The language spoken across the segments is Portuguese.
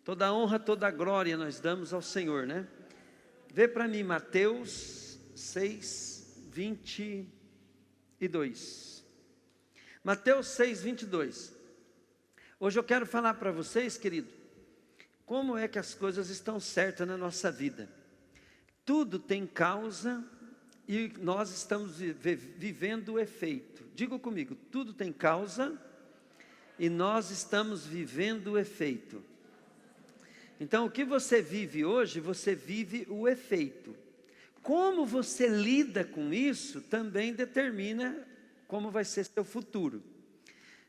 Toda honra, toda glória nós damos ao Senhor, né? Vê para mim Mateus 6, 22. Mateus 6, 22. Hoje eu quero falar para vocês, querido, como é que as coisas estão certas na nossa vida. Tudo tem causa e nós estamos vivendo o efeito. Diga comigo, tudo tem causa e nós estamos vivendo o efeito. Então, o que você vive hoje, você vive o efeito. Como você lida com isso, também determina como vai ser seu futuro.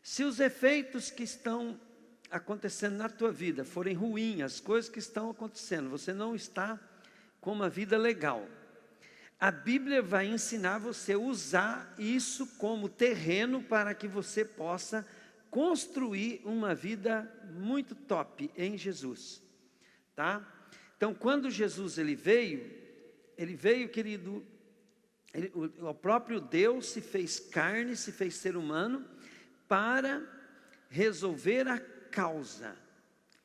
Se os efeitos que estão acontecendo na tua vida forem ruins, as coisas que estão acontecendo, você não está com uma vida legal. A Bíblia vai ensinar você a usar isso como terreno para que você possa construir uma vida muito top em Jesus, tá? Então, quando Jesus ele veio, querido, o próprio Deus se fez carne, se fez ser humano para resolver a causa.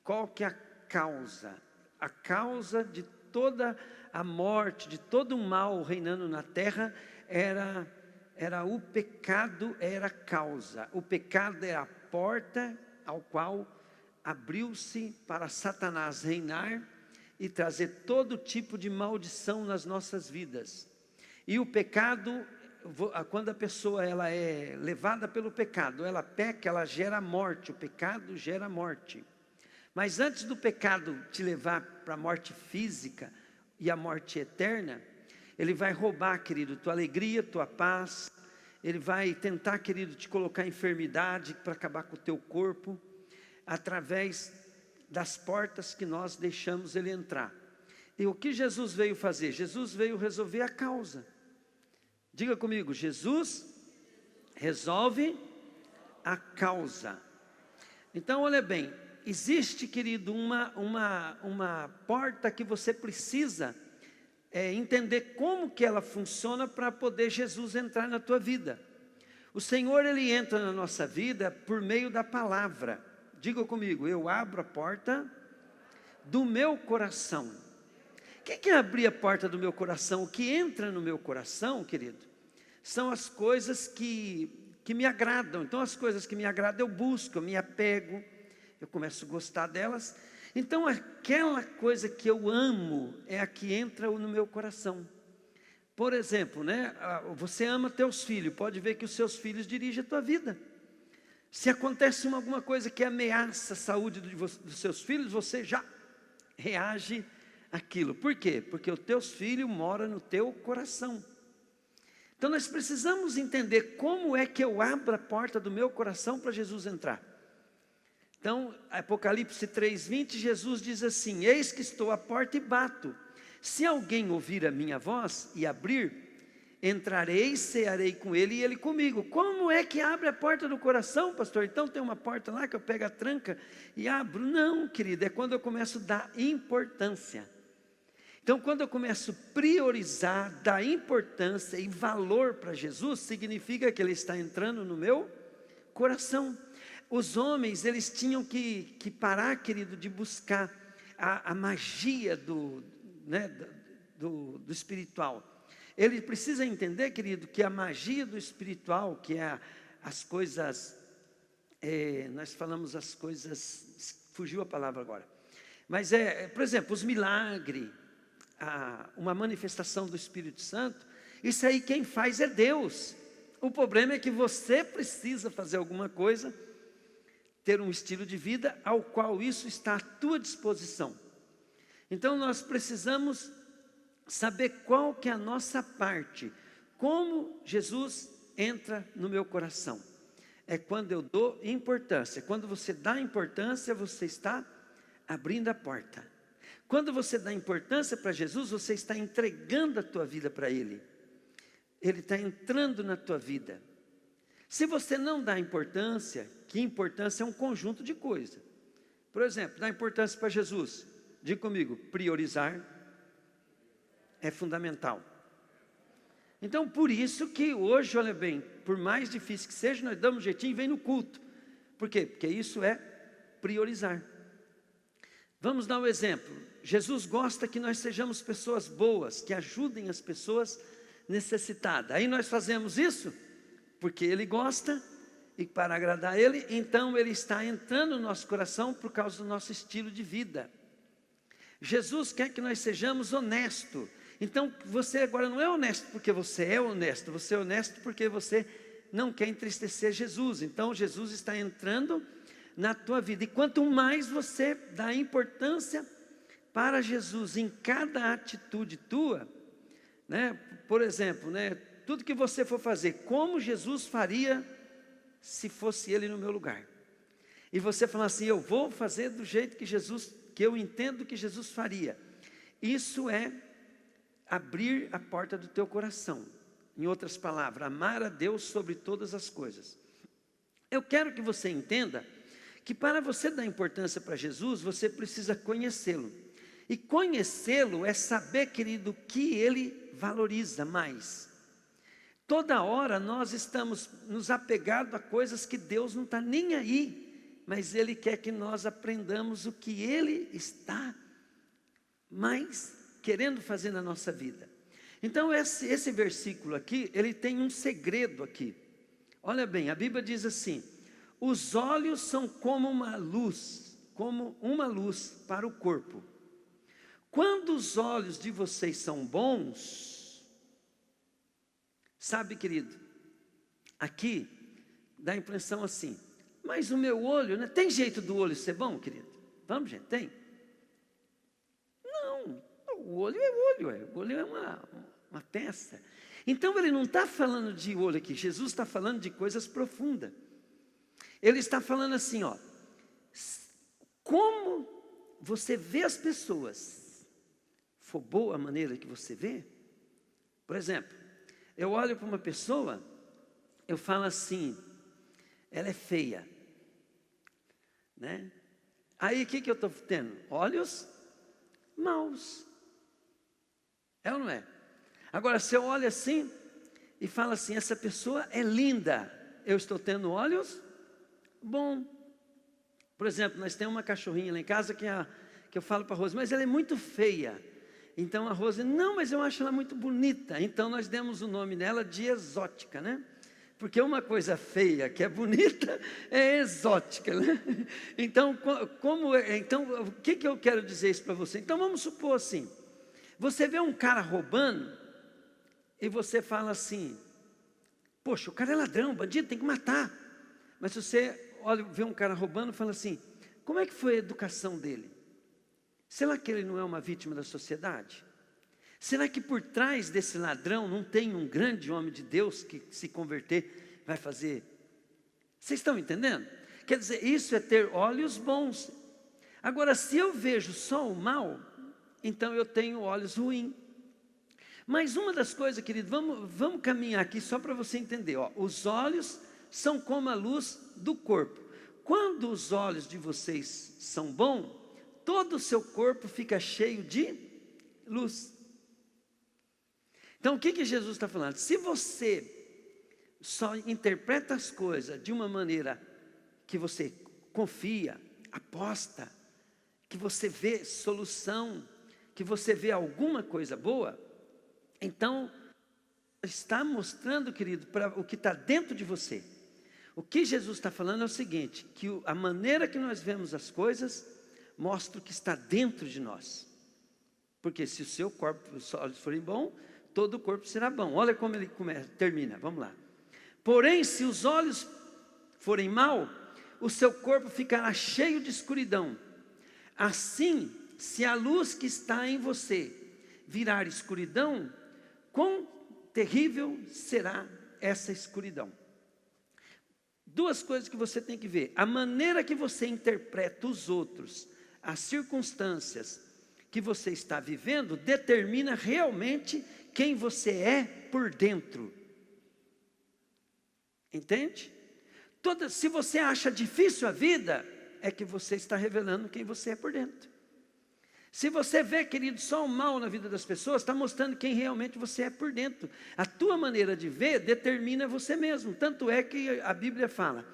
Qual que é a causa? A causa de toda a morte, de todo o mal reinando na terra, era o pecado, era a causa. O pecado era a porta ao qual abriu-se para Satanás reinar e trazer todo tipo de maldição nas nossas vidas. E o pecado, quando a pessoa ela é levada pelo pecado, ela peca, ela gera morte. O pecado gera morte. Mas antes do pecado te levar para a morte física e a morte eterna, ele vai roubar, querido, tua alegria, tua paz. Ele vai tentar, querido, te colocar em enfermidade para acabar com o teu corpo, através das portas que nós deixamos ele entrar. E o que Jesus veio fazer? Jesus veio resolver a causa. Diga comigo, Jesus resolve a causa. Então, olha bem, existe, querido, uma porta que você precisa entender como que ela funciona para poder Jesus entrar na tua vida. O Senhor, ele entra na nossa vida por meio da palavra. Diga comigo, eu abro a porta do meu coração. O que é abrir a porta do meu coração? O que entra no meu coração, querido, são as coisas que me agradam. Então, as coisas que me agradam eu busco, eu me apego, eu começo a gostar delas. Então, aquela coisa que eu amo é a que entra no meu coração. Por exemplo, né, você ama teus filhos, pode ver que os seus filhos dirigem a tua vida. Se acontece alguma coisa que ameaça a saúde dos seus filhos, você já reage àquilo. Por quê? Porque os teus filhos moram no teu coração. Então nós precisamos entender como é que eu abro a porta do meu coração para Jesus entrar. Então, Apocalipse 3:20, Jesus diz assim: eis que estou à porta e bato. Se alguém ouvir a minha voz e abrir, entrarei, cearei com ele e ele comigo. Como é que abre a porta do coração, pastor? Então tem uma porta lá que eu pego a tranca e abro? Não, querido, é quando eu começo a dar importância. Então, quando eu começo a priorizar, dar importância e valor para Jesus, significa que ele está entrando no meu coração. Os homens, eles tinham que parar, querido, de buscar a magia do espiritual. Ele precisa entender, querido, que a magia do espiritual, que é as coisas, nós falamos as coisas, fugiu a palavra agora, mas por exemplo, os milagres, uma manifestação do Espírito Santo, isso aí quem faz é Deus. O problema é que você precisa fazer alguma coisa, ter um estilo de vida ao qual isso está à tua disposição. Então nós precisamos saber qual que é a nossa parte, como Jesus entra no meu coração. É quando eu dou importância. Quando você dá importância, você está abrindo a porta. Quando você dá importância para Jesus, você está entregando a tua vida para Ele. Ele está entrando na tua vida. Se você não dá importância, que importância é um conjunto de coisas. Por exemplo, dá importância para Jesus. Diga comigo, priorizar é fundamental. Então, por isso que hoje, olha bem, por mais difícil que seja, nós damos um jeitinho e vem no culto. Por quê? Porque isso é priorizar. Vamos dar um exemplo. Jesus gosta que nós sejamos pessoas boas, que ajudem as pessoas necessitadas. Aí nós fazemos isso porque Ele gosta e para agradar Ele, então Ele está entrando no nosso coração por causa do nosso estilo de vida. Jesus quer que nós sejamos honestos. Então você agora não é honesto porque você é honesto porque você não quer entristecer Jesus. Então Jesus está entrando na tua vida. E quanto mais você dá importância para Jesus em cada atitude tua, né? Por exemplo, né? Tudo que você for fazer, como Jesus faria se fosse Ele no meu lugar. E você falar assim, eu vou fazer do jeito que eu entendo que Jesus faria. Isso é abrir a porta do teu coração. Em outras palavras, amar a Deus sobre todas as coisas. Eu quero que você entenda que para você dar importância para Jesus, você precisa conhecê-lo. E conhecê-lo é saber, querido, que Ele valoriza mais. Toda hora nós estamos nos apegados a coisas que Deus não está nem aí, mas Ele quer que nós aprendamos o que Ele está mais querendo fazer na nossa vida. Então esse versículo aqui, ele tem um segredo aqui. Olha bem, a Bíblia diz assim, os olhos são como uma luz para o corpo. Quando os olhos de vocês são bons, sabe, querido, aqui dá a impressão assim, mas o meu olho, né, tem jeito do olho ser bom, querido? Vamos, gente, tem? Não, o olho é olho, o olho é uma peça. Então ele não está falando de olho aqui, Jesus está falando de coisas profundas. Ele está falando assim, ó, como você vê as pessoas, for boa a maneira que você vê, por exemplo, eu olho para uma pessoa, eu falo assim, ela é feia, né? Aí o que eu estou tendo? Olhos maus, é ou não é? Agora se eu olho assim, e falo assim, essa pessoa é linda, eu estou tendo olhos bom. Por exemplo, nós temos uma cachorrinha lá em casa que eu falo para a Rose, mas ela é muito feia. Então a Rose, não, mas eu acho ela muito bonita. Então nós demos o nome dela de exótica, né? Porque uma coisa feia que é bonita é exótica, né? Então, o que eu quero dizer isso para você? Então vamos supor assim, você vê um cara roubando e você fala assim, poxa, o cara é ladrão, bandido, tem que matar. Mas se você vê um cara roubando e fala assim, como é que foi a educação dele? Será que ele não é uma vítima da sociedade? Será que por trás desse ladrão não tem um grande homem de Deus que se converter vai fazer? Vocês estão entendendo? Quer dizer, isso é ter olhos bons. Agora, se eu vejo só o mal, então eu tenho olhos ruins. Mas uma das coisas, querido, vamos caminhar aqui só para você entender. Ó, os olhos são como a luz do corpo. Quando os olhos de vocês são bons, todo o seu corpo fica cheio de luz. Então o que Jesus está falando? Se você só interpreta as coisas de uma maneira que você confia, aposta, que você vê solução, que você vê alguma coisa boa, então está mostrando, querido, para o que está dentro de você. O que Jesus está falando é o seguinte, que a maneira que nós vemos as coisas mostra o que está dentro de nós. Porque se o seu corpo, os olhos forem bons, todo o corpo será bom. Olha como ele termina, vamos lá. Porém, se os olhos forem maus, o seu corpo ficará cheio de escuridão. Assim, se a luz que está em você virar escuridão, quão terrível será essa escuridão? Duas coisas que você tem que ver. A maneira que você interpreta os outros, as circunstâncias que você está vivendo, determina realmente quem você é por dentro. Entende? Se você acha difícil a vida, é que você está revelando quem você é por dentro. Se você vê, querido, só o mal na vida das pessoas, está mostrando quem realmente você é por dentro. A tua maneira de ver determina você mesmo. Tanto é que a Bíblia fala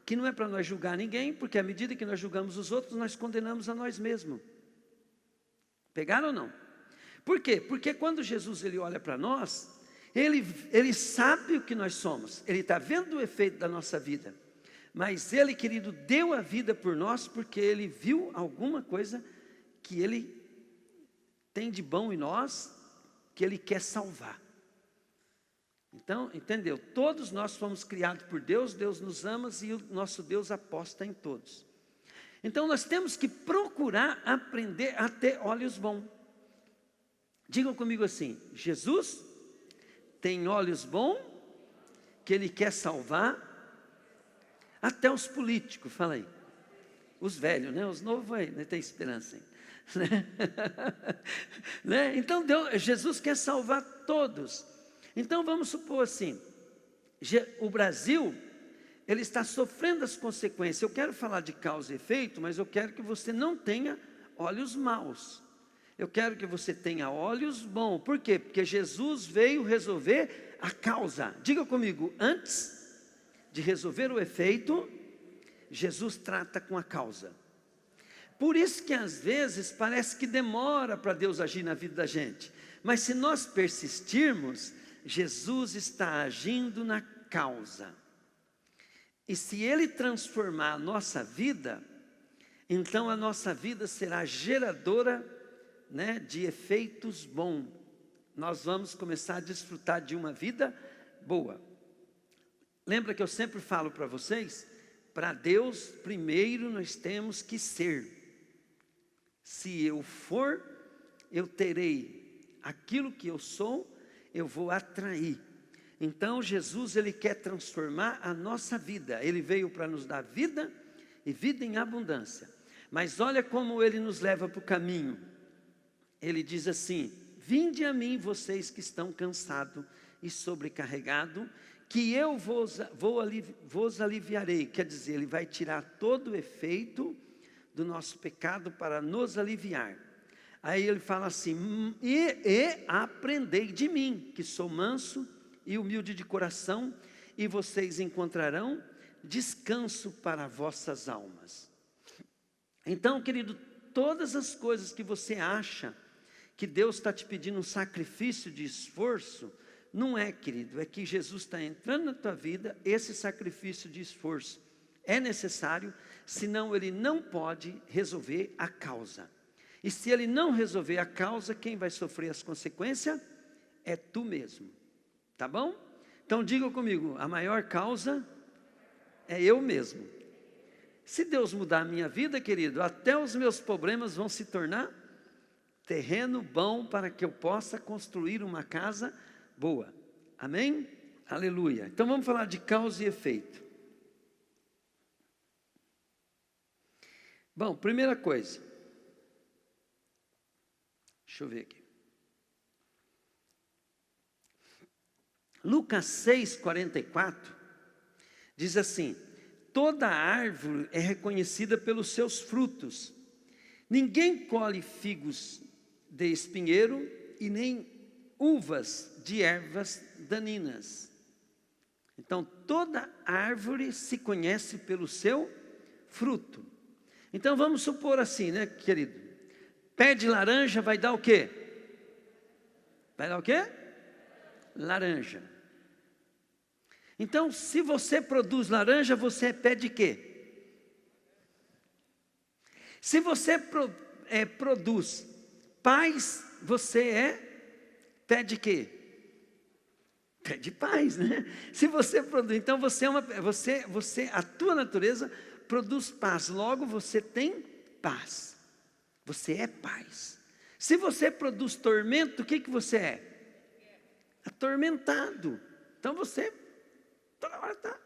que não é para nós julgar ninguém, porque à medida que nós julgamos os outros, nós condenamos a nós mesmos. Pegaram ou não? Por quê? Porque quando Jesus ele olha para nós, ele sabe o que nós somos, ele está vendo o efeito da nossa vida, mas ele, querido, deu a vida por nós, porque ele viu alguma coisa que ele tem de bom em nós, que ele quer salvar. Então, entendeu? Todos nós fomos criados por Deus, Deus nos ama e o nosso Deus aposta em todos. Então, nós temos que procurar aprender a ter olhos bons. Digam comigo assim: Jesus tem olhos bons, que Ele quer salvar, até os políticos, fala aí. Os velhos, né? Os novos aí, né? Tem esperança, hein? Né? Então, Jesus quer salvar todos. Então vamos supor assim, o Brasil, ele está sofrendo as consequências. Eu quero falar de causa e efeito, mas eu quero que você não tenha olhos maus. Eu quero que você tenha olhos bons. Por quê? Porque Jesus veio resolver a causa. Diga comigo, antes de resolver o efeito, Jesus trata com a causa. Por isso que às vezes parece que demora para Deus agir na vida da gente. Mas se nós persistirmos, Jesus está agindo na causa. E se Ele transformar a nossa vida, então a nossa vida será geradora, né, de efeitos bons. Nós vamos começar a desfrutar de uma vida boa. Lembra que eu sempre falo para vocês? Para Deus, primeiro nós temos que ser. Se eu for, eu terei aquilo que eu sou, eu vou atrair. Então Jesus, ele quer transformar a nossa vida. Ele veio para nos dar vida e vida em abundância. Mas olha como ele nos leva para o caminho. Ele diz assim: vinde a mim vocês que estão cansados e sobrecarregados, que eu vos aliviarei. Quer dizer, ele vai tirar todo o efeito do nosso pecado para nos aliviar. Aí ele fala assim: e aprendei de mim, que sou manso e humilde de coração, e vocês encontrarão descanso para vossas almas. Então, querido, todas as coisas que você acha que Deus está te pedindo um sacrifício de esforço, não é, querido, é que Jesus está entrando na tua vida. Esse sacrifício de esforço é necessário, senão ele não pode resolver a causa. E se ele não resolver a causa, quem vai sofrer as consequências é tu mesmo. Tá bom? Então diga comigo, a maior causa é eu mesmo. Se Deus mudar a minha vida, querido, até os meus problemas vão se tornar terreno bom para que eu possa construir uma casa boa. Amém? Aleluia. Então vamos falar de causa e efeito. Bom, primeira coisa. Deixa eu ver aqui. Lucas 6:44 diz assim: toda árvore é reconhecida pelos seus frutos. Ninguém colhe figos de espinheiro e nem uvas de ervas daninhas. Então, toda árvore se conhece pelo seu fruto. Então, vamos supor assim, né, querido? Pé de laranja vai dar o quê? Vai dar o quê? Laranja. Então, se você produz laranja, você é pé de quê? Se você produz paz, você é pé de quê? Pé de paz, né? Se você produz, então a tua natureza produz paz, logo você tem paz. Você é paz. Se você produz tormento, o que você é? Atormentado. Então você toda hora está.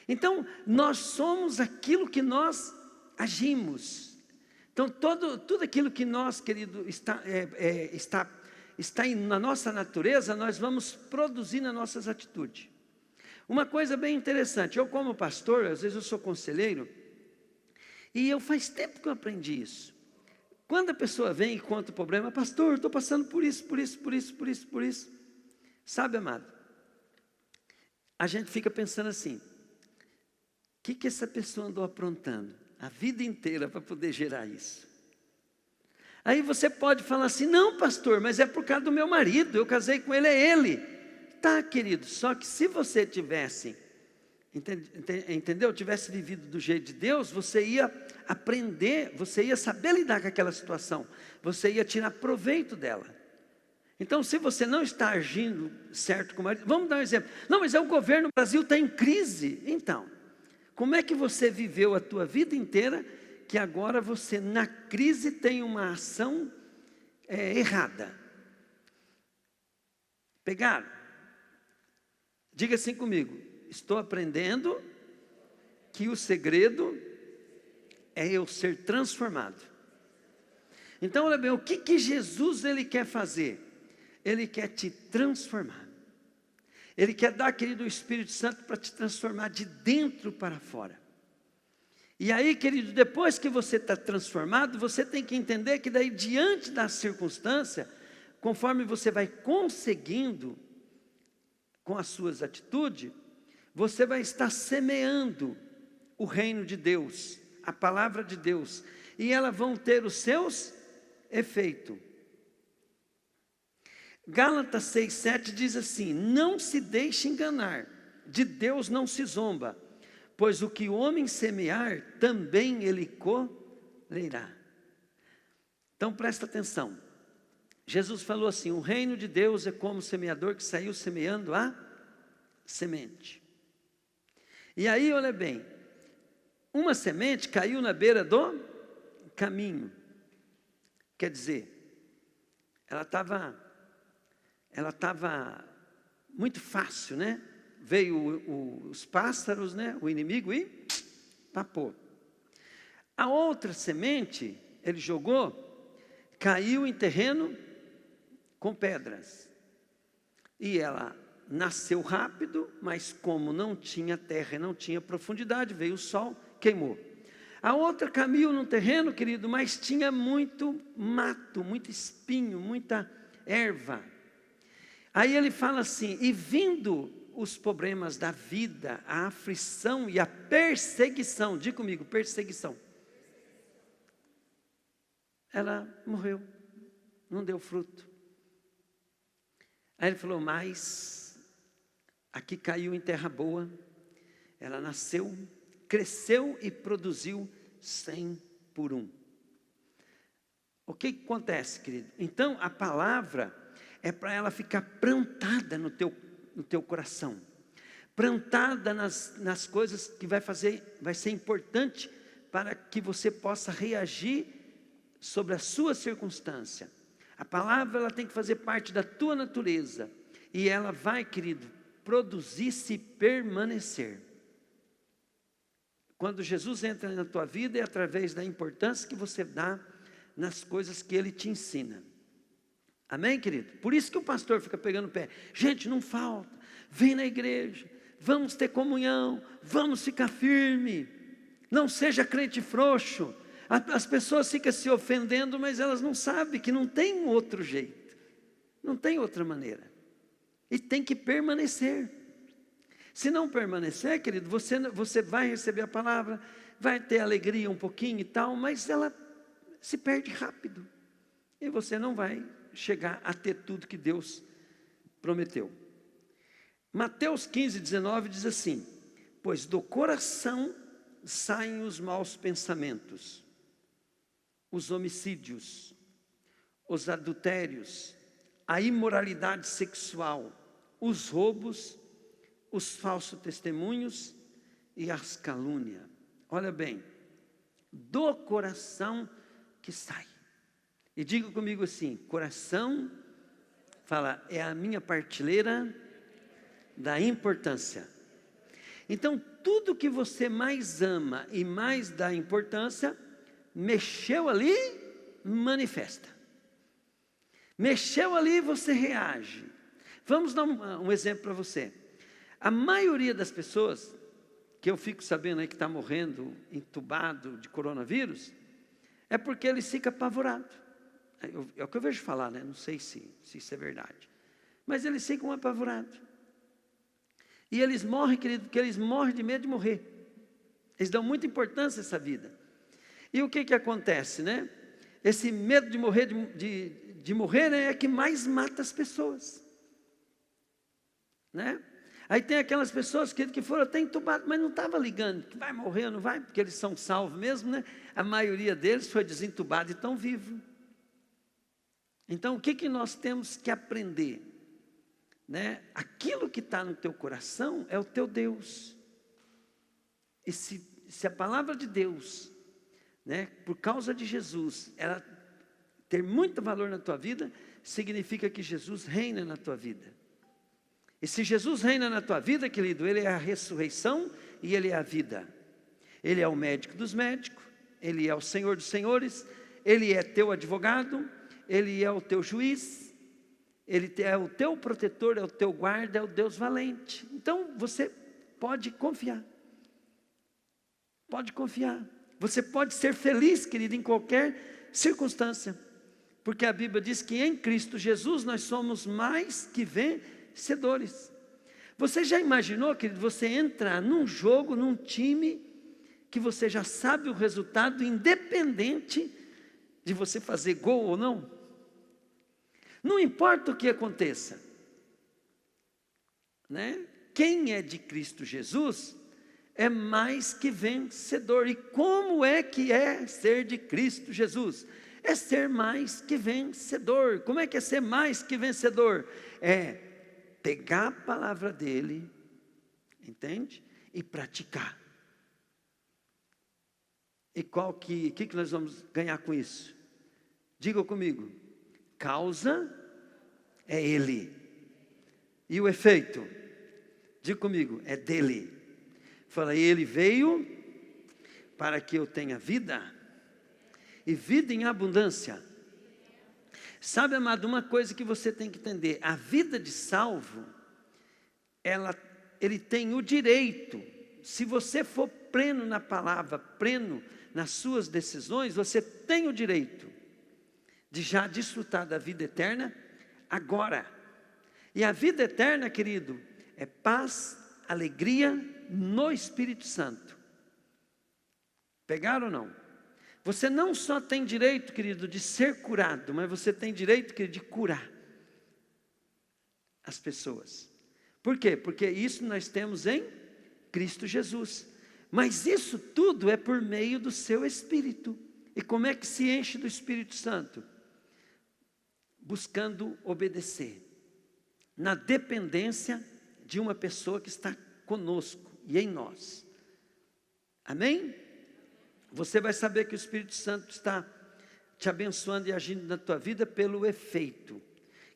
Então nós somos aquilo que nós agimos. Então tudo aquilo que nós, querido, está na nossa natureza, nós vamos produzir nas nossas atitudes. Uma coisa bem interessante, eu como pastor, às vezes eu sou conselheiro, e faz tempo que eu aprendi isso. Quando a pessoa vem e conta o problema: pastor, estou passando por isso. Sabe, amado, a gente fica pensando assim: que essa pessoa andou aprontando a vida inteira para poder gerar isso? Aí você pode falar assim, não pastor, mas é por causa do meu marido, eu casei com ele, é ele. Tá, querido, só que se você tivesse, entendeu? Tivesse vivido do jeito de Deus, você ia aprender, você ia saber lidar com aquela situação, você ia tirar proveito dela. Então, se você não está agindo certo com o marido, vamos dar um exemplo. Não, mas é o governo, o Brasil está em crise. Então, como é que você viveu a tua vida inteira, que agora você na crise tem uma ação errada? Pegaram? Diga assim comigo, estou aprendendo que o segredo é eu ser transformado. Então, olha bem, o que Jesus ele quer fazer? Ele quer te transformar. Ele quer dar, querido, o Espírito Santo para te transformar de dentro para fora. E aí, querido, depois que você está transformado, você tem que entender que daí, diante da circunstância, conforme você vai conseguindo, com as suas atitudes, você vai estar semeando o reino de Deus, a palavra de Deus, e elas vão ter os seus efeitos. Gálatas 6,7 diz assim, não se deixe enganar, de Deus não se zomba, pois o que o homem semear, também ele colherá. Então presta atenção, Jesus falou assim, o reino de Deus é como o semeador que saiu semeando a semente. E aí, olha bem, uma semente caiu na beira do caminho. Quer dizer, ela estava muito fácil, né? Veio os pássaros, né? O inimigo e tapou. A outra semente, ele jogou, caiu em terreno com pedras. E ela nasceu rápido, mas como não tinha terra e não tinha profundidade, veio o sol, queimou. A outra caiu num terreno, querido, mas tinha muito mato, muito espinho, muita erva. Aí ele fala assim, e vindo os problemas da vida, a aflição e a perseguição, diga comigo, perseguição. Ela morreu, não deu fruto. Aí ele falou, mas aqui caiu em terra boa, ela nasceu, cresceu e produziu 100 por 1. O que acontece, querido? Então, a palavra é para ela ficar plantada no teu coração, plantada nas coisas que vai ser importante para que você possa reagir sobre a sua circunstância. A palavra ela tem que fazer parte da tua natureza e ela vai, querido, produzir-se e permanecer. Quando Jesus entra na tua vida é através da importância que você dá nas coisas que Ele te ensina. Amém, querido? Por isso que o pastor fica pegando o pé. Gente, não falta, vem na igreja, vamos ter comunhão, vamos ficar firme, não seja crente frouxo. As pessoas ficam se ofendendo, mas elas não sabem que não tem outro jeito, não tem outra maneira. E tem que permanecer. Se não permanecer, querido, você vai receber a palavra, vai ter alegria um pouquinho e tal, mas ela se perde rápido. E você não vai chegar a ter tudo que Deus prometeu. Mateus 15:19 diz assim, pois do coração saem os maus pensamentos, os homicídios, os adultérios, a imoralidade sexual, os roubos, os falsos testemunhos e as calúnias. Olha bem, do coração que sai. E diga comigo assim, coração, fala, é a minha partilheira da importância. Então, tudo que você mais ama e mais dá importância, mexeu ali, manifesta. Mexeu ali, você reage. Vamos dar um exemplo para você. A maioria das pessoas, que eu fico sabendo aí que está morrendo, entubado de coronavírus, é porque eles ficam apavorados. É o que eu vejo falar, né? Não sei se isso é verdade. Mas eles ficam apavorados. E eles morrem, querido, porque eles morrem de medo de morrer. Eles dão muita importância a essa vida. E o que acontece, né? Esse medo de morrer, de morrer, né, é que mais mata as pessoas, né? Aí tem aquelas pessoas que foram até entubadas, mas não estavam ligando, que vai morrer ou não vai, porque eles são salvos mesmo, né? A maioria deles foi desentubada e estão vivos. Então, o que nós temos que aprender? Né? Aquilo que está no teu coração é o teu Deus. E se a palavra de Deus, né, por causa de Jesus, ela ter muito valor na tua vida, significa que Jesus reina na tua vida. E se Jesus reina na tua vida, querido, Ele é a ressurreição e Ele é a vida. Ele é o médico dos médicos, Ele é o Senhor dos senhores, Ele é teu advogado, Ele é o teu juiz, Ele é o teu protetor, é o teu guarda, é o Deus valente. Então você pode confiar. Pode confiar. Você pode ser feliz, querido, em qualquer circunstância. Porque a Bíblia diz que em Cristo Jesus nós somos mais que vencedores. Você já imaginou, querido, você entrar num jogo, num time, que você já sabe o resultado, independente de você fazer gol ou não? Não importa o que aconteça, né? Quem é de Cristo Jesus é mais que vencedor. E como é que é ser de Cristo Jesus? É ser mais que vencedor. Como é que é ser mais que vencedor? É pegar a palavra dele, entende? E praticar. E o que nós vamos ganhar com isso? Diga comigo. Causa é Ele. E o efeito? Diga comigo, é dele. Fala, Ele veio para que eu tenha vida, e vida em abundância. Sabe, amado, uma coisa que você tem que entender, a vida de salvo, ele tem o direito, se você for pleno na palavra, pleno nas suas decisões, você tem o direito de já desfrutar da vida eterna agora. E a vida eterna, querido, é paz, alegria no Espírito Santo. Pegaram ou não? Você não só tem direito, querido, de ser curado, mas você tem direito, querido, de curar as pessoas. Por quê? Porque isso nós temos em Cristo Jesus. Mas isso tudo é por meio do seu Espírito. E como é que se enche do Espírito Santo? Buscando obedecer, na dependência de uma pessoa que está conosco e em nós. Amém? Você vai saber que o Espírito Santo está te abençoando e agindo na tua vida pelo efeito.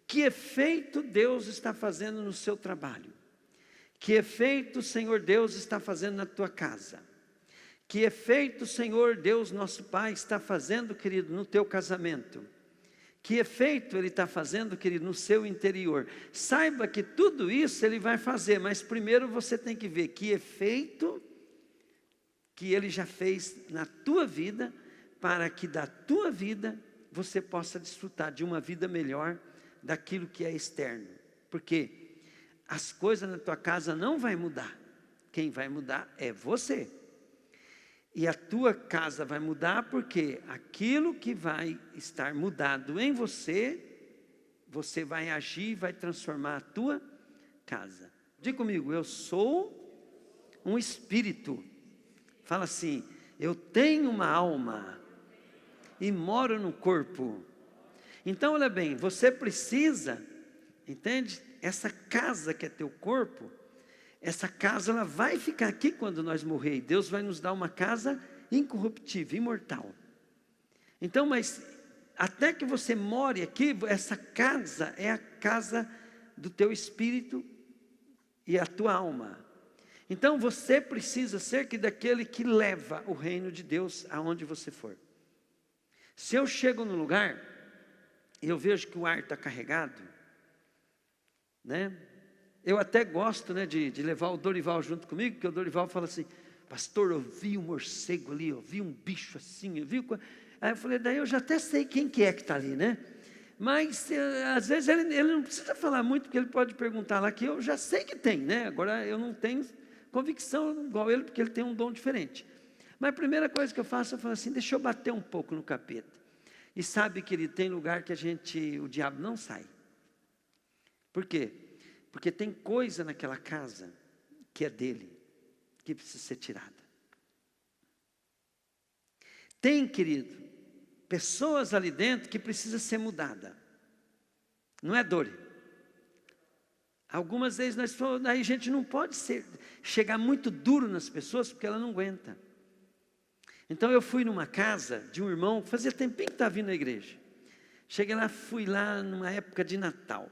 Que efeito Deus está fazendo no seu trabalho? Que efeito o Senhor Deus está fazendo na tua casa? Que efeito o Senhor Deus, nosso Pai, está fazendo, querido, no teu casamento? Que efeito Ele está fazendo, querido, no seu interior? Saiba que tudo isso Ele vai fazer, mas primeiro você tem que ver que efeito que Ele já fez na tua vida, para que da tua vida você possa desfrutar de uma vida melhor daquilo que é externo. Porque as coisas na tua casa não vai mudar. Quem vai mudar é você. E a tua casa vai mudar porque aquilo que vai estar mudado em você, você vai agir e vai transformar a tua casa. Diga comigo, eu sou um espírito. Fala assim, eu tenho uma alma e moro no corpo. Então, olha bem, você precisa, entende? Essa casa que é teu corpo, essa casa ela vai ficar aqui quando nós morrer. Deus vai nos dar uma casa incorruptível, imortal. Então, mas até que você more aqui, essa casa é a casa do teu espírito e a tua alma. Então você precisa ser daquele que leva o reino de Deus aonde você for. Se eu chego no lugar e eu vejo que o ar está carregado, né? Eu até gosto, né, de levar o Dorival junto comigo, porque o Dorival fala assim, pastor, eu vi um morcego ali, eu vi um bicho assim, eu vi... Aí eu falei, daí eu já até sei quem que é que está ali, né? Mas às vezes ele não precisa falar muito, porque ele pode perguntar lá que eu já sei que tem, né? Agora eu não tenho convicção igual ele, porque ele tem um dom diferente. Mas a primeira coisa que eu faço, eu falo assim, deixa eu bater um pouco no capeta. E sabe, querido, tem lugar que o diabo não sai. Por quê? Porque tem coisa naquela casa que é dele, que precisa ser tirada. Tem, querido, pessoas ali dentro que precisa ser mudada. Não é dor. Algumas vezes aí a gente não pode chegar muito duro nas pessoas porque ela não aguenta. Então eu fui numa casa de um irmão, fazia tempinho que estava vindo na igreja. Cheguei lá, fui lá numa época de Natal.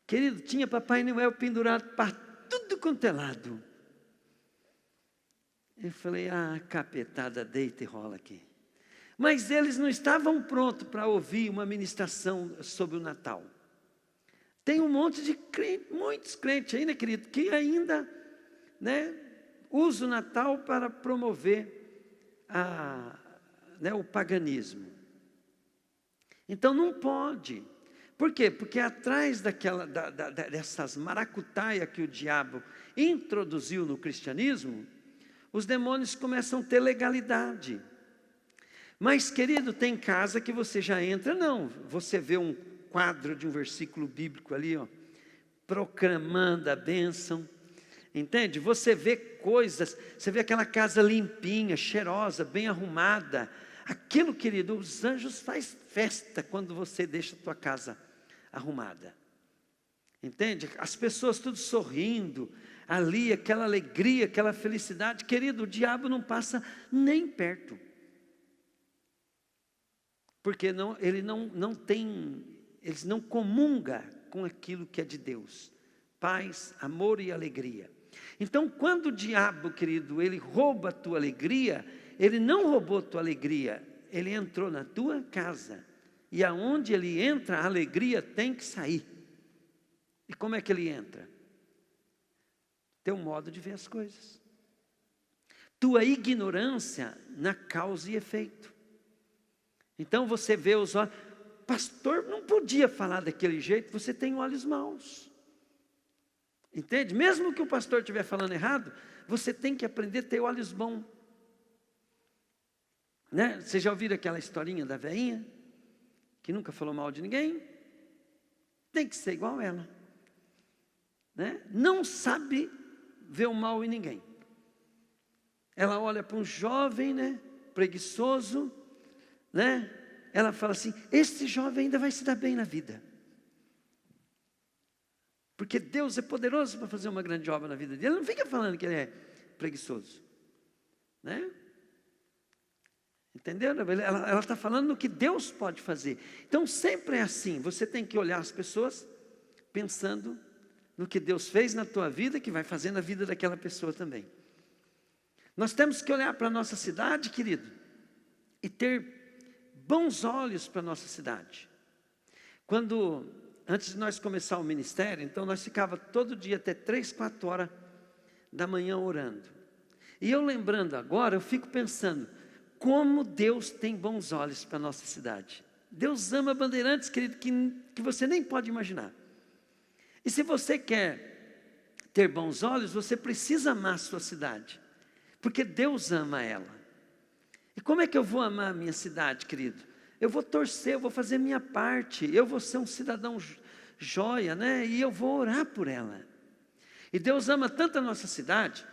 Querido, tinha Papai Noel pendurado para tudo quanto é lado. Eu falei, capetada, deita e rola aqui. Mas eles não estavam prontos para ouvir uma ministração sobre o Natal. Tem um monte de crentes, muitos crentes ainda, querido, que ainda, usam o Natal para promover o paganismo. Então não pode. Por quê? Porque atrás dessas maracutaias que o diabo introduziu no cristianismo, os demônios começam a ter legalidade. Mas, querido, tem casa que você já entra, não. Você vê um quadro de um versículo bíblico ali, proclamando a bênção. Entende? Você vê coisas, você vê aquela casa limpinha, cheirosa, bem arrumada. Aquilo, querido, os anjos fazem festa quando você deixa a tua casa arrumada. Entende? As pessoas tudo sorrindo, ali aquela alegria, aquela felicidade. Querido, o diabo não passa nem perto. Porque ele não comunga com aquilo que é de Deus. Paz, amor e alegria. Então, quando o diabo, querido, ele rouba a tua alegria, ele não roubou a tua alegria, ele entrou na tua casa. E aonde ele entra, a alegria tem que sair. E como é que ele entra? Teu modo de ver as coisas. Tua ignorância na causa e efeito. Então você vê os olhos, pastor não podia falar daquele jeito, você tem olhos maus. Entende? Mesmo que o pastor estiver falando errado, você tem que aprender a ter olhos bons. Vocês já ouviram aquela historinha da veinha? Que nunca falou mal de ninguém? Tem que ser igual ela. Não sabe ver o mal em ninguém. Ela olha para um jovem, preguiçoso, ela fala assim, esse jovem ainda vai se dar bem na vida. Porque Deus é poderoso para fazer uma grande obra na vida dele. Ele não fica falando que ele é preguiçoso. Entendeu? Ela está falando no que Deus pode fazer. Então sempre é assim, você tem que olhar as pessoas pensando no que Deus fez na tua vida, que vai fazer na vida daquela pessoa também. Nós temos que olhar para a nossa cidade, querido, e ter bons olhos para a nossa cidade. Antes de nós começar o ministério, então nós ficávamos todo dia até 3, 4 horas da manhã orando. E eu lembrando agora, eu fico pensando, como Deus tem bons olhos para a nossa cidade. Deus ama Bandeirantes, querido, que você nem pode imaginar. E se você quer ter bons olhos, você precisa amar a sua cidade. Porque Deus ama ela. E como é que eu vou amar a minha cidade, querido? Eu vou torcer, eu vou fazer minha parte, eu vou ser um cidadão joia, e eu vou orar por ela. E Deus ama tanto a nossa cidade,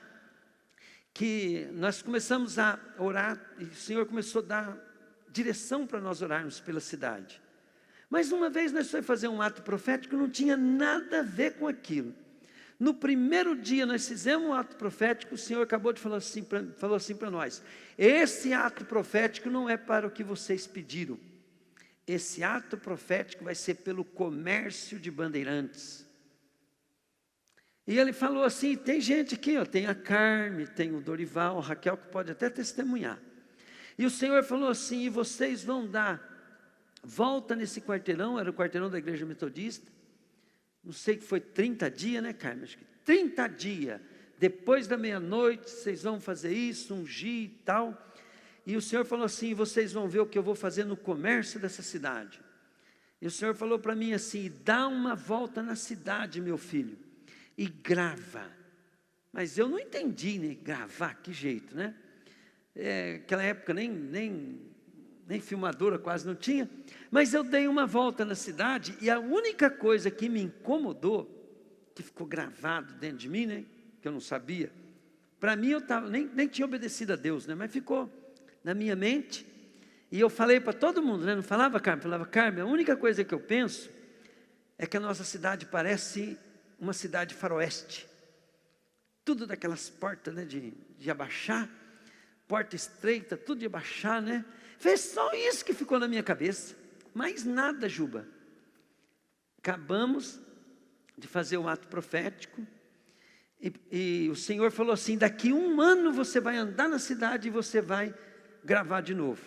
que nós começamos a orar, e o Senhor começou a dar direção para nós orarmos pela cidade. Mas uma vez nós fomos fazer um ato profético, não tinha nada a ver com aquilo. No primeiro dia nós fizemos um ato profético, o Senhor acabou de falar falou assim para nós, esse ato profético não é para o que vocês pediram, esse ato profético vai ser pelo comércio de Bandeirantes. E ele falou assim, tem gente aqui, tem a Carme, tem o Dorival, a Raquel, que pode até testemunhar. E o Senhor falou assim, e vocês vão dar volta nesse quarteirão, era o quarteirão da igreja metodista, não sei que foi 30 dias, Carmen? Acho que 30 dias, depois da meia-noite, vocês vão fazer isso, ungir e tal. E o Senhor falou assim, vocês vão ver o que eu vou fazer no comércio dessa cidade. E o Senhor falou para mim assim, dá uma volta na cidade, meu filho, e grava. Mas eu não entendi, gravar, que jeito, Aquela época nem filmadora quase não tinha. Mas eu dei uma volta na cidade e a única coisa que me incomodou, que ficou gravado dentro de mim, né, que eu não sabia, para mim eu nem tinha obedecido a Deus, né, mas ficou na minha mente. E eu falei para todo mundo, né, não falava Carmen, falava Carmen, a única coisa que eu penso é que a nossa cidade parece uma cidade faroeste. Tudo daquelas portas, né, de abaixar, porta estreita, tudo de abaixar, né? Fez só isso que ficou na minha cabeça, mais nada, Juba. Acabamos de fazer o ato profético, e o Senhor falou assim, daqui 1 ano você vai andar na cidade e você vai gravar de novo.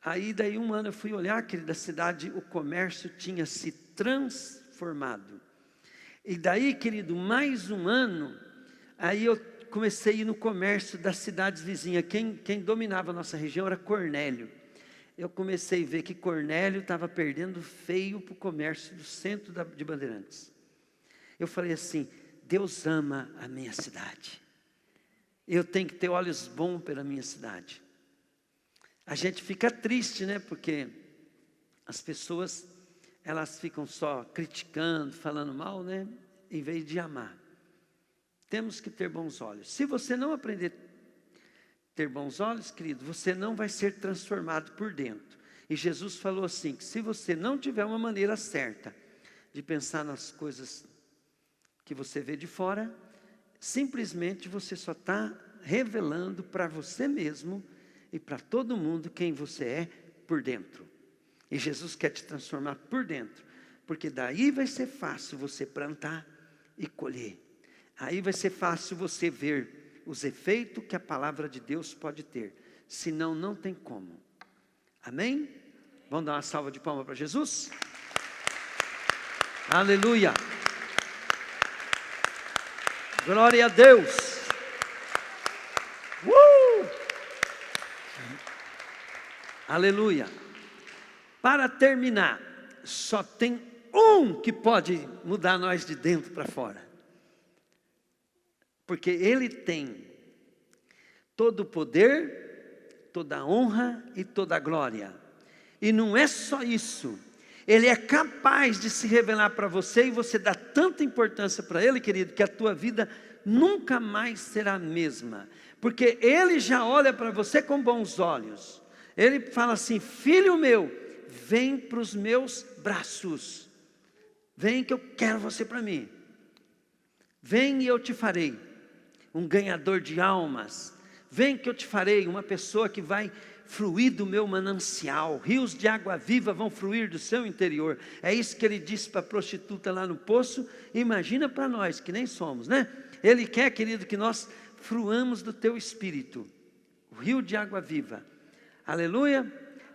Aí daí 1 ano eu fui olhar, querida, a cidade, o comércio tinha se transformado. E daí, querido, mais 1 ano, aí eu comecei a ir no comércio das cidades vizinhas. Quem dominava a nossa região era Cornélio. Eu comecei a ver que Cornélio estava perdendo feio para o comércio do centro de Bandeirantes. Eu falei assim, Deus ama a minha cidade. Eu tenho que ter olhos bons pela minha cidade. A gente fica triste, né? Porque as pessoas, elas ficam só criticando, falando mal, né? Em vez de amar. Temos que ter bons olhos. Se você não aprender a ter bons olhos, querido, você não vai ser transformado por dentro. E Jesus falou assim, que se você não tiver uma maneira certa de pensar nas coisas que você vê de fora, simplesmente você só está revelando para você mesmo e para todo mundo quem você é por dentro. E Jesus quer te transformar por dentro, porque daí vai ser fácil você plantar e colher. Aí vai ser fácil você ver os efeitos que a palavra de Deus pode ter. Senão, não tem como. Amém? Vamos dar uma salva de palmas para Jesus? Aleluia! Glória a Deus! Aleluia! Para terminar, só tem um que pode mudar nós de dentro para fora. Porque Ele tem todo o poder, toda a honra e toda a glória. E não é só isso. Ele é capaz de se revelar para você e você dá tanta importância para Ele, querido, que a tua vida nunca mais será a mesma. Porque Ele já olha para você com bons olhos. Ele fala assim, filho meu, vem para os meus braços. Vem que eu quero você para mim. Vem e eu te farei um ganhador de almas. Vem que eu te farei uma pessoa que vai fluir do meu manancial. Rios de água viva vão fluir do seu interior. É isso que ele disse para a prostituta lá no poço. Imagina para nós que nem somos, né? Ele quer, querido, que nós fruamos do teu espírito. O rio de água viva. Aleluia.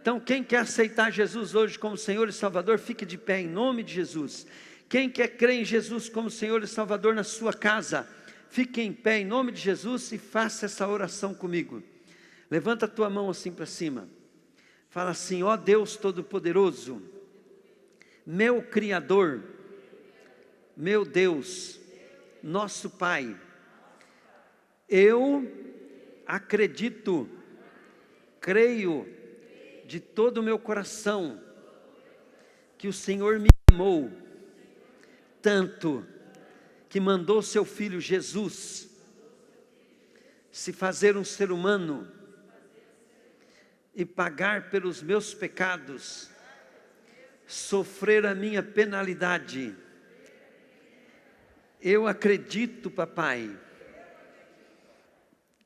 Então quem quer aceitar Jesus hoje como Senhor e Salvador, fique de pé em nome de Jesus. Quem quer crer em Jesus como Senhor e Salvador na sua casa, fique em pé em nome de Jesus e faça essa oração comigo. Levanta a tua mão assim para cima. Fala assim, ó Deus Todo-Poderoso, meu Criador, meu Deus, nosso Pai, eu acredito, creio de todo o meu coração que o Senhor me amou tanto que mandou seu Filho Jesus se fazer um ser humano e pagar pelos meus pecados, sofrer a minha penalidade. Eu acredito, papai,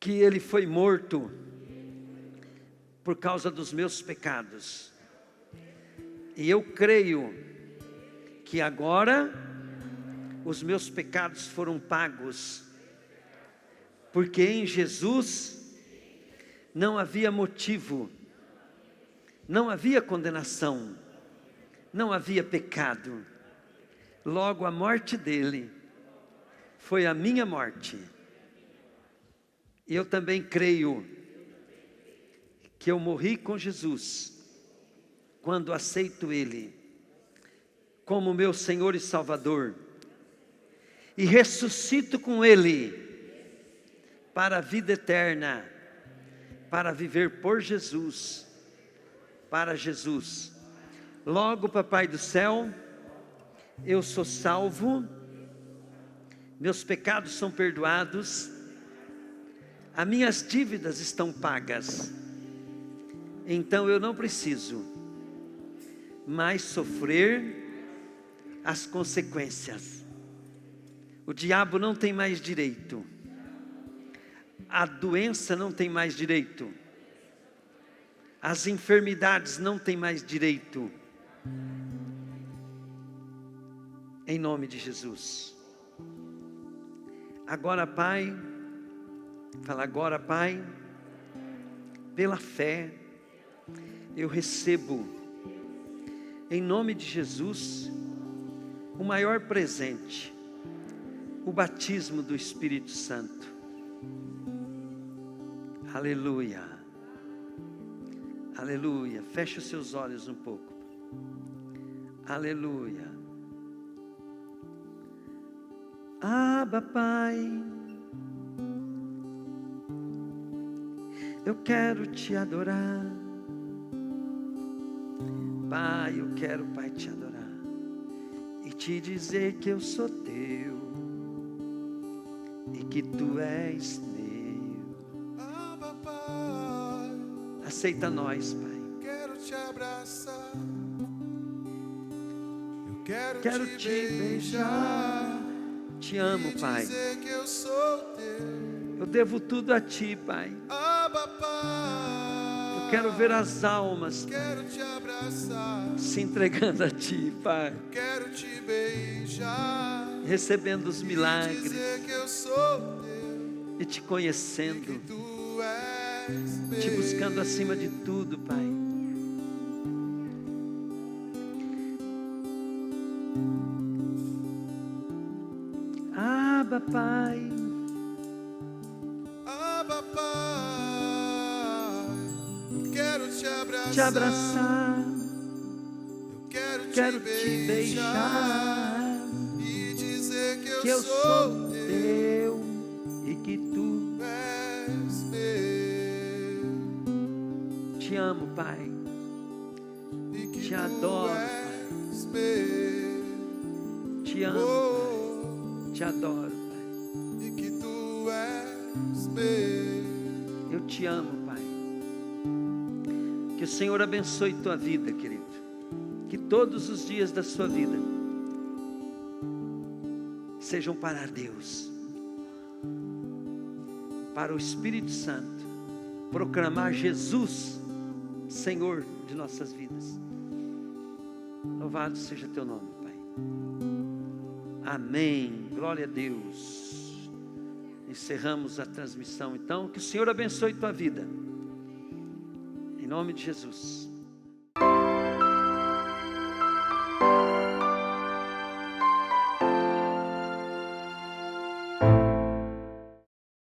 que Ele foi morto por causa dos meus pecados. E eu creio que agora os meus pecados foram pagos, porque em Jesus não havia motivo, não havia condenação, não havia pecado. Logo a morte dele foi a minha morte. E eu também creio que eu morri com Jesus quando aceito Ele como meu Senhor e Salvador, e ressuscito com Ele para a vida eterna, para viver por Jesus, para Jesus. Logo, Papai do céu, eu sou salvo, meus pecados são perdoados, as minhas dívidas estão pagas, então eu não preciso mais sofrer as consequências. O diabo não tem mais direito, a doença não tem mais direito, as enfermidades não têm mais direito, em nome de Jesus. Agora, Pai, fala agora, Pai, pela fé, eu recebo, em nome de Jesus, o maior presente, o batismo do Espírito Santo. Aleluia, aleluia. Feche os seus olhos um pouco. Aleluia. Abba, Pai, eu quero te adorar. Pai, eu quero, Pai, te adorar e te dizer que eu sou teu e que tu és meu. Abba, Pai, Aceita nós, Pai. quero te abraçar, eu quero Te beijar. Te amo, Pai. dizer que eu sou teu. Eu devo tudo a Ti, Pai. Abba, Pai, Eu quero ver as almas quero te abraçar, se entregando a Ti, Pai, quero te beijar, recebendo os milagres dizer que eu sou teu, e te conhecendo, que tu és meu. te buscando acima de tudo, Pai. Abba, Pai, Abba, Pai, eu quero te abraçar, te abraçar, eu quero quero te te beijar, e dizer que que eu eu sou sou teu, teu e que tu és meu, te amo, Pai. e que Te tu adoro, és meu, Te amo, oh, te adoro, Pai. e que tu és meu. Eu te amo, Pai. Que o Senhor abençoe tua vida, querido. Que todos os dias da sua vida sejam para Deus, para o Espírito Santo, proclamar Jesus, Senhor de nossas vidas. Louvado seja teu nome, Pai. Amém. Glória a Deus. Encerramos a transmissão então. Que o Senhor abençoe tua vida. Em nome de Jesus.